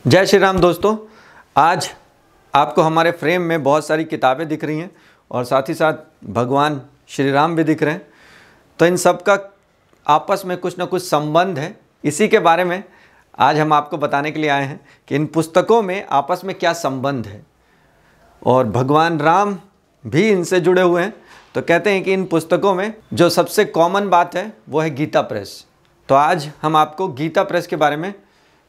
जय श्री राम दोस्तों। आज आपको हमारे फ्रेम में बहुत सारी किताबें दिख रही हैं और साथ ही साथ भगवान श्री राम भी दिख रहे हैं। तो इन सब का आपस में कुछ ना कुछ संबंध है। इसी के बारे में आज हम आपको बताने के लिए आए हैं कि इन पुस्तकों में आपस में क्या संबंध है और भगवान राम भी इनसे जुड़े हुए हैं। तो कहते हैं कि इन पुस्तकों में जो सबसे कॉमन बात है वो है गीता प्रेस। तो आज हम आपको गीता प्रेस के बारे में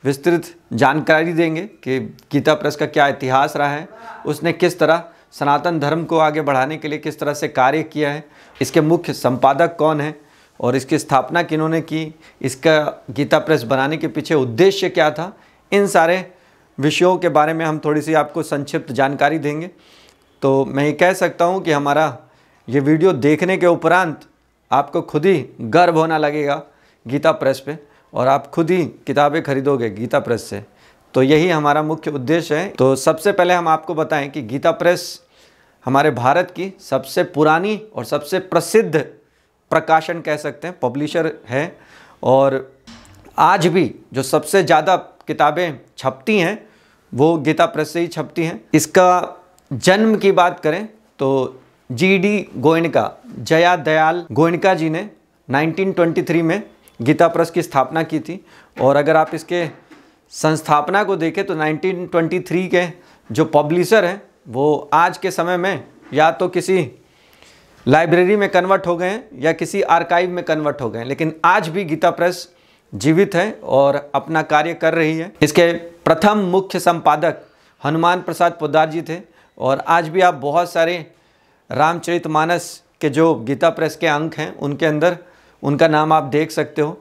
विस्तृत जानकारी देंगे कि गीता प्रेस का क्या इतिहास रहा है, उसने किस तरह सनातन धर्म को आगे बढ़ाने के लिए किस तरह से कार्य किया है, इसके मुख्य संपादक कौन है और इसकी स्थापना किन्होंने की, इसका गीता प्रेस बनाने के पीछे उद्देश्य क्या था। इन सारे विषयों के बारे में हम थोड़ी सी आपको संक्षिप्त जानकारी देंगे। तो मैं ये कह सकता हूँ कि हमारा ये वीडियो देखने के उपरांत आपको खुद ही गर्व होना लगेगा गीता प्रेस पे और आप खुद ही किताबें खरीदोगे गीता प्रेस से। तो यही हमारा मुख्य उद्देश्य है। तो सबसे पहले हम आपको बताएं कि गीता प्रेस हमारे भारत की सबसे पुरानी और सबसे प्रसिद्ध प्रकाशन कह सकते हैं, पब्लिशर है। और आज भी जो सबसे ज़्यादा किताबें छपती हैं वो गीता प्रेस से ही छपती हैं। इसका जन्म की बात करें तो जी.डी. गोयनका, जया दयाल गोयनका जी ने 1923 में गीता प्रेस की स्थापना की थी। और अगर आप इसके संस्थापना को देखें तो 1923 के जो पब्लिशर हैं वो आज के समय में या तो किसी लाइब्रेरी में कन्वर्ट हो गए हैं या किसी आर्काइव में कन्वर्ट हो गए हैं, लेकिन आज भी गीता प्रेस जीवित है और अपना कार्य कर रही है। इसके प्रथम मुख्य संपादक हनुमान प्रसाद पोद्दार जी थे और आज भी आप बहुत सारे रामचरितमानस के जो गीता प्रेस के अंक हैं उनके अंदर उनका नाम आप देख सकते हो।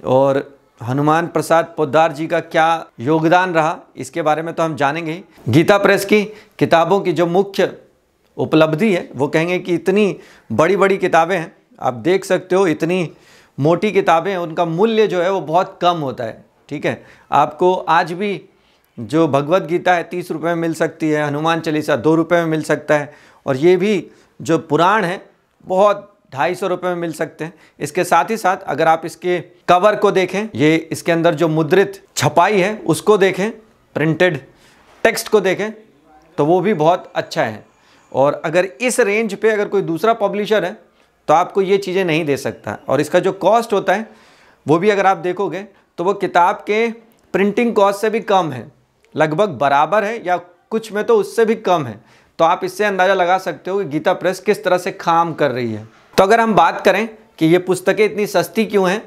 और हनुमान प्रसाद पोद्दार जी का क्या योगदान रहा इसके बारे में तो हम जानेंगे ही। गीता प्रेस की किताबों की जो मुख्य उपलब्धि है वो कहेंगे कि इतनी बड़ी बड़ी किताबें हैं, आप देख सकते हो इतनी मोटी किताबें हैं, उनका मूल्य जो है वो बहुत कम होता है। ठीक है, आपको आज भी जो भगवत गीता है 30 रुपये में मिल सकती है, हनुमान चालीसा 2 रुपये में मिल सकता है और ये भी जो पुराण है बहुत 250 रुपये में मिल सकते हैं। इसके साथ ही साथ अगर आप इसके कवर को देखें, ये इसके अंदर जो मुद्रित छपाई है उसको देखें, प्रिंटेड टेक्स्ट को देखें तो वो भी बहुत अच्छा है। और अगर इस रेंज पे अगर कोई दूसरा पब्लिशर है तो आपको ये चीज़ें नहीं दे सकता। और इसका जो कॉस्ट होता है वो भी अगर आप देखोगे तो वो किताब के प्रिंटिंग कॉस्ट से भी कम है, लगभग बराबर है या कुछ में तो उससे भी कम है। तो आप इससे अंदाज़ा लगा सकते हो कि गीता प्रेस किस तरह से काम कर रही है। तो अगर हम बात करें कि ये पुस्तकें इतनी सस्ती क्यों हैं,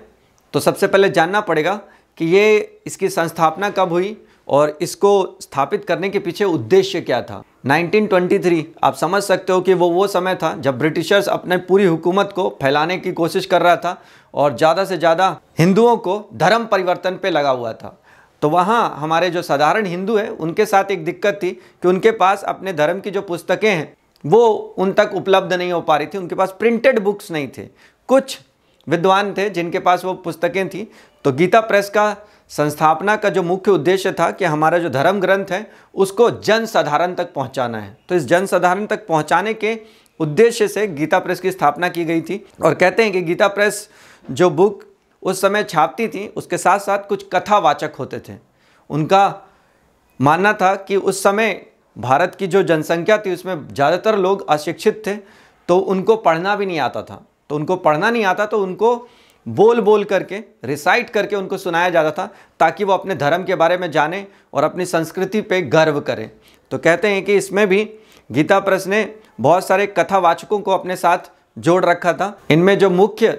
तो सबसे पहले जानना पड़ेगा कि ये इसकी संस्थापना कब हुई और इसको स्थापित करने के पीछे उद्देश्य क्या था। 1923 आप समझ सकते हो कि वो समय था जब ब्रिटिशर्स अपने पूरी हुकूमत को फैलाने की कोशिश कर रहा था और ज़्यादा से ज़्यादा हिंदुओं को धर्म परिवर्तन पे लगा हुआ था। तो वहाँ हमारे जो साधारण हिंदू हैं उनके साथ एक दिक्कत थी कि उनके पास अपने धर्म की जो पुस्तकें हैं वो उन तक उपलब्ध नहीं हो पा रही थी, उनके पास प्रिंटेड बुक्स नहीं थे। कुछ विद्वान थे जिनके पास वो पुस्तकें थी। तो गीता प्रेस का संस्थापना का जो मुख्य उद्देश्य था कि हमारा जो धर्म ग्रंथ है उसको जन साधारण तक पहुंचाना है। तो इस जन साधारण तक पहुंचाने के उद्देश्य से गीता प्रेस की स्थापना की गई थी। और कहते हैं कि गीता प्रेस जो बुक उस समय छापती थी उसके साथ साथ कुछ कथावाचक होते थे। उनका मानना था कि उस समय भारत की जो जनसंख्या थी उसमें ज़्यादातर लोग अशिक्षित थे, तो उनको पढ़ना भी नहीं आता था। तो उनको पढ़ना नहीं आता तो उनको बोल बोल करके, रिसाइट करके उनको सुनाया जाता था ताकि वो अपने धर्म के बारे में जाने और अपनी संस्कृति पे गर्व करें। तो कहते हैं कि इसमें भी गीता प्रेस ने बहुत सारे कथावाचकों को अपने साथ जोड़ रखा था। इनमें जो मुख्य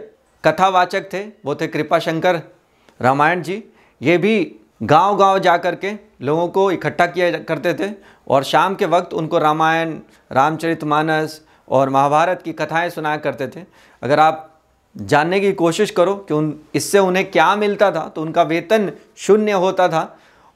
कथावाचक थे वो थे कृपाशंकर रामायण जी। ये भी गांव-गांव जा कर के लोगों को इकट्ठा किया करते थे और शाम के वक्त उनको रामायण, रामचरितमानस और महाभारत की कथाएं सुनाया करते थे। अगर आप जानने की कोशिश करो कि इससे उन्हें क्या मिलता था तो उनका वेतन शून्य होता था।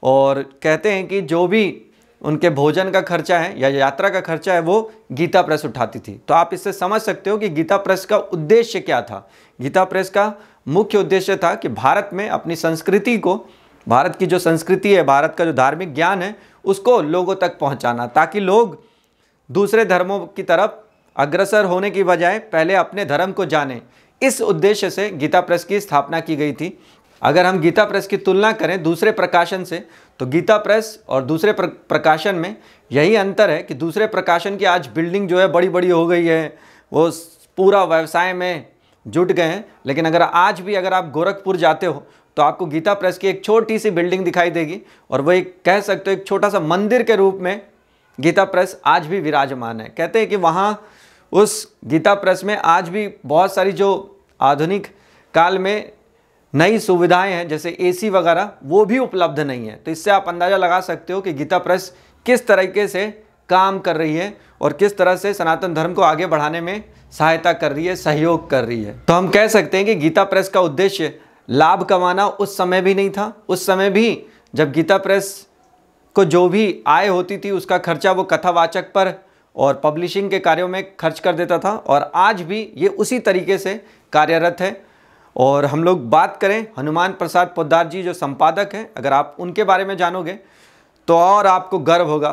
और कहते हैं कि जो भी उनके भोजन का खर्चा है या यात्रा का खर्चा है वो गीता प्रेस उठाती थी। तो आप इससे समझ सकते हो कि गीता प्रेस का उद्देश्य क्या था। गीता प्रेस का मुख्य उद्देश्य था कि भारत में अपनी संस्कृति को, भारत की जो संस्कृति है, भारत का जो धार्मिक ज्ञान है उसको लोगों तक पहुंचाना, ताकि लोग दूसरे धर्मों की तरफ अग्रसर होने की बजाय पहले अपने धर्म को जानें। इस उद्देश्य से गीता प्रेस की स्थापना की गई थी। अगर हम गीता प्रेस की तुलना करें दूसरे प्रकाशन से तो गीता प्रेस और दूसरे प्रकाशन में यही अंतर है कि दूसरे प्रकाशन की आज बिल्डिंग जो है बड़ी बड़ी हो गई है, वो पूरा व्यवसाय में जुट गए हैं। लेकिन अगर आज भी अगर आप गोरखपुर जाते हो तो आपको गीता प्रेस की एक छोटी सी बिल्डिंग दिखाई देगी, और वो एक कह सकते हो एक छोटा सा मंदिर के रूप में गीता प्रेस आज भी विराजमान है। कहते हैं कि वहाँ उस गीता प्रेस में आज भी बहुत सारी जो आधुनिक काल में नई सुविधाएं हैं जैसे एसी वगैरह, वो भी उपलब्ध नहीं है। तो इससे आप अंदाज़ा लगा सकते हो कि गीता प्रेस किस तरीके से काम कर रही है और किस तरह से सनातन धर्म को आगे बढ़ाने में सहायता कर रही है, सहयोग कर रही है। तो हम कह सकते हैं कि गीता प्रेस का उद्देश्य लाभ कमाना उस समय भी नहीं था। उस समय भी जब गीता प्रेस को जो भी आय होती थी उसका खर्चा वो कथावाचक पर और पब्लिशिंग के कार्यों में खर्च कर देता था, और आज भी ये उसी तरीके से कार्यरत है। और हम लोग बात करें हनुमान प्रसाद पोद्दार जी जो संपादक हैं, अगर आप उनके बारे में जानोगे तो और आपको गर्व होगा।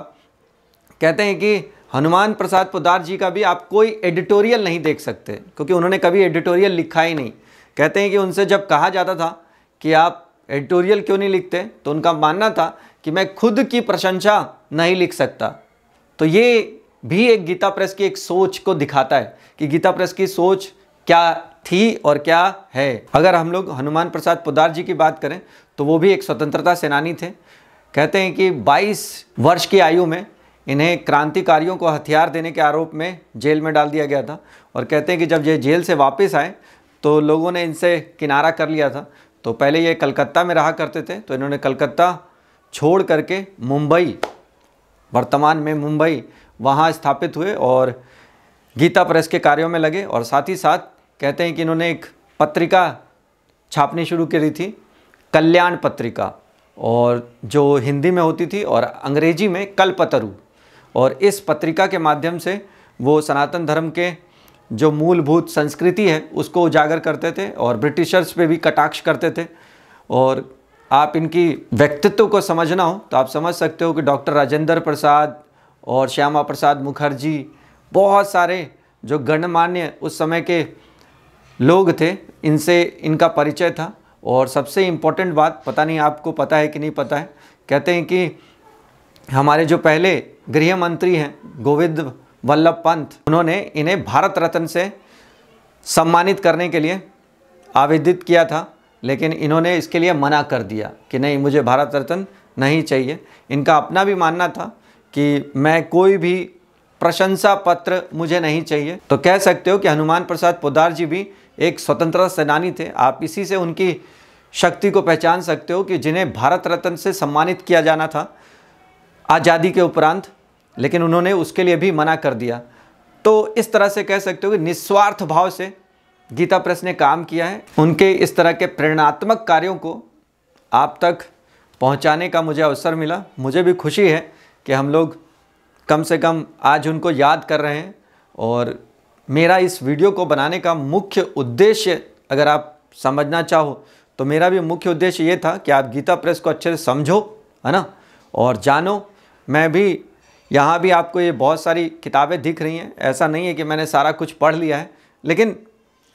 कहते हैं कि हनुमान प्रसाद पोद्दार जी का भी आप कोई एडिटोरियल नहीं देख सकते, क्योंकि उन्होंने कभी एडिटोरियल लिखा ही नहीं। कहते हैं कि उनसे जब कहा जाता था कि आप एडिटोरियल क्यों नहीं लिखते, तो उनका मानना था कि मैं खुद की प्रशंसा नहीं लिख सकता। तो ये भी एक गीता प्रेस की एक सोच को दिखाता है कि गीता प्रेस की सोच क्या थी और क्या है। अगर हम लोग हनुमान प्रसाद पोद्दार जी की बात करें तो वो भी एक स्वतंत्रता सेनानी थे। कहते हैं कि 22 वर्ष की आयु में इन्हें क्रांतिकारियों को हथियार देने के आरोप में जेल में डाल दिया गया था, और कहते हैं कि जब ये जेल से वापस आए तो लोगों ने इनसे किनारा कर लिया था। तो पहले ये कलकत्ता में रहा करते थे, तो इन्होंने कलकत्ता छोड़ करके मुंबई, वर्तमान में मुंबई, वहाँ स्थापित हुए और गीता प्रेस के कार्यों में लगे। और साथ ही साथ कहते हैं कि इन्होंने एक पत्रिका छापनी शुरू करी थी, कल्याण पत्रिका, और जो हिंदी में होती थी और अंग्रेजी में कल्पतरु। और इस पत्रिका के माध्यम से वो सनातन धर्म के जो मूलभूत संस्कृति है उसको उजागर करते थे और ब्रिटिशर्स पे भी कटाक्ष करते थे। और आप इनकी व्यक्तित्व को समझना हो तो आप समझ सकते हो कि डॉक्टर राजेंद्र प्रसाद और श्यामा प्रसाद मुखर्जी, बहुत सारे जो गणमान्य उस समय के लोग थे, इनसे इनका परिचय था। और सबसे इम्पोर्टेंट बात, पता नहीं आपको पता है कि नहीं पता है, कहते हैं कि हमारे जो पहले गृह मंत्री हैं गोविंद वल्लभ पंत, उन्होंने इन्हें भारत रत्न से सम्मानित करने के लिए आवेदित किया था, लेकिन इन्होंने इसके लिए मना कर दिया कि नहीं, मुझे भारत रत्न नहीं चाहिए। इनका अपना भी मानना था कि मैं कोई भी प्रशंसा पत्र मुझे नहीं चाहिए। तो कह सकते हो कि हनुमान प्रसाद पोद्दार जी भी एक स्वतंत्रता सेनानी थे। आप इसी से उनकी शक्ति को पहचान सकते हो कि जिन्हें भारत रत्न से सम्मानित किया जाना था आज़ादी के उपरांत, लेकिन उन्होंने उसके लिए भी मना कर दिया। तो इस तरह से कह सकते हो कि निस्वार्थ भाव से गीता प्रेस ने काम किया है। उनके इस तरह के प्रेरणात्मक कार्यों को आप तक पहुंचाने का मुझे अवसर मिला। मुझे भी खुशी है कि हम लोग कम से कम आज उनको याद कर रहे हैं। और मेरा इस वीडियो को बनाने का मुख्य उद्देश्य अगर आप समझना चाहो तो मेरा भी मुख्य उद्देश्य ये था कि आप गीता प्रेस को अच्छे से समझो, है ना, और जानो। मैं भी यहाँ भी आपको ये बहुत सारी किताबें दिख रही हैं, ऐसा नहीं है कि मैंने सारा कुछ पढ़ लिया है, लेकिन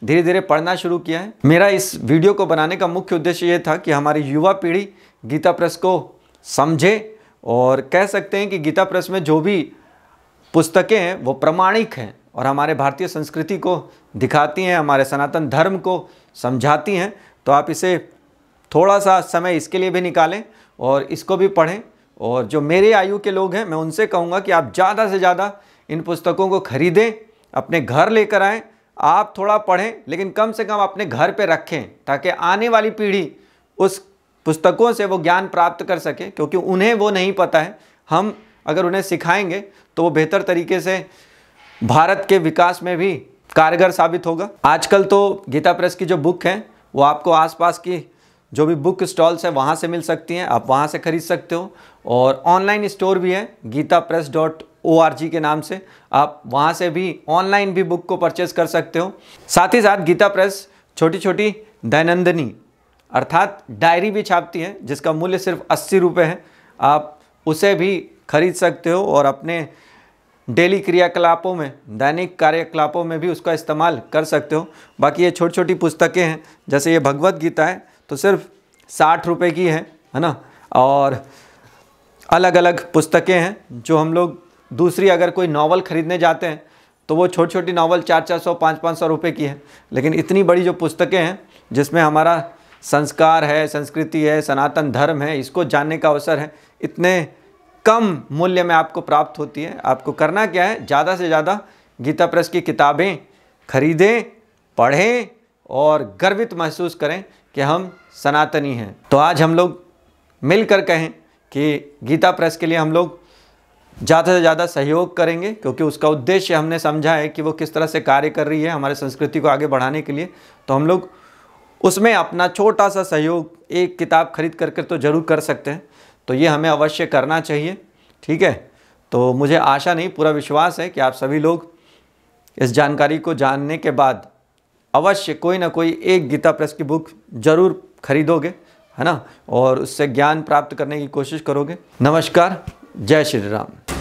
धीरे धीरे पढ़ना शुरू किया है। मेरा इस वीडियो को बनाने का मुख्य उद्देश्य ये था कि हमारी युवा पीढ़ी गीता प्रेस को समझे, और कह सकते हैं कि गीता प्रेस में जो भी पुस्तकें हैं वो प्रामाणिक हैं और हमारे भारतीय संस्कृति को दिखाती हैं, हमारे सनातन धर्म को समझाती हैं। तो आप इसे थोड़ा सा समय इसके लिए भी निकालें और इसको भी पढ़ें। और जो मेरे आयु के लोग हैं, मैं उनसे कहूँगा कि आप ज़्यादा से ज़्यादा इन पुस्तकों को खरीदें, अपने घर लेकर आएँ। आप थोड़ा पढ़ें, लेकिन कम से कम अपने घर पे रखें, ताकि आने वाली पीढ़ी उस पुस्तकों से वो ज्ञान प्राप्त कर सके, क्योंकि उन्हें वो नहीं पता है। हम अगर उन्हें सिखाएंगे तो वो बेहतर तरीके से भारत के विकास में भी कारगर साबित होगा। आजकल तो गीता प्रेस की जो बुक हैं वो आपको आसपास की जो भी बुक स्टॉल्स है वहाँ से मिल सकती हैं, आप वहाँ से खरीद सकते हो। और ऑनलाइन स्टोर भी है gitapress.org के नाम से, आप वहाँ से भी ऑनलाइन भी बुक को परचेज़ कर सकते हो। साथ ही साथ गीता प्रेस छोटी छोटी दैनंदिनी अर्थात डायरी भी छापती है, जिसका मूल्य सिर्फ 80 रुपये है। आप उसे भी खरीद सकते हो और अपने डेली क्रियाकलापों में, दैनिक कार्यकलापों में भी उसका इस्तेमाल कर सकते हो। बाकी ये छोटी छोटी पुस्तकें हैं, जैसे ये भगवत गीता है तो सिर्फ 60 रुपये की है ना। और अलग अलग पुस्तकें हैं जो हम लोग दूसरी अगर कोई नावल ख़रीदने जाते हैं तो वो छोटी छोटी नावल 400-400 500-500 रुपये की है, लेकिन इतनी बड़ी जो पुस्तकें हैं जिसमें हमारा संस्कार है, संस्कृति है, सनातन धर्म है, इसको जानने का अवसर है, इतने कम मूल्य में आपको प्राप्त होती है। आपको करना क्या है, ज़्यादा से ज़्यादा गीता प्रेस की किताबें खरीदें, पढ़ें और गर्वित महसूस करें कि हम सनातनी हैं। तो आज हम लोग मिलकर कहें कि गीता प्रेस के लिए हम लोग ज़्यादा से ज़्यादा सहयोग करेंगे, क्योंकि उसका उद्देश्य हमने समझा है कि वो किस तरह से कार्य कर रही है हमारे संस्कृति को आगे बढ़ाने के लिए। तो हम लोग उसमें अपना छोटा सा सहयोग एक किताब खरीद करके तो ज़रूर कर सकते हैं। तो ये हमें अवश्य करना चाहिए, ठीक है। तो मुझे आशा नहीं, पूरा विश्वास है कि आप सभी लोग इस जानकारी को जानने के बाद अवश्य कोई ना कोई एक गीता प्रेस की बुक ज़रूर खरीदोगे, है ना, और उससे ज्ञान प्राप्त करने की कोशिश करोगे। नमस्कार, जय श्री राम।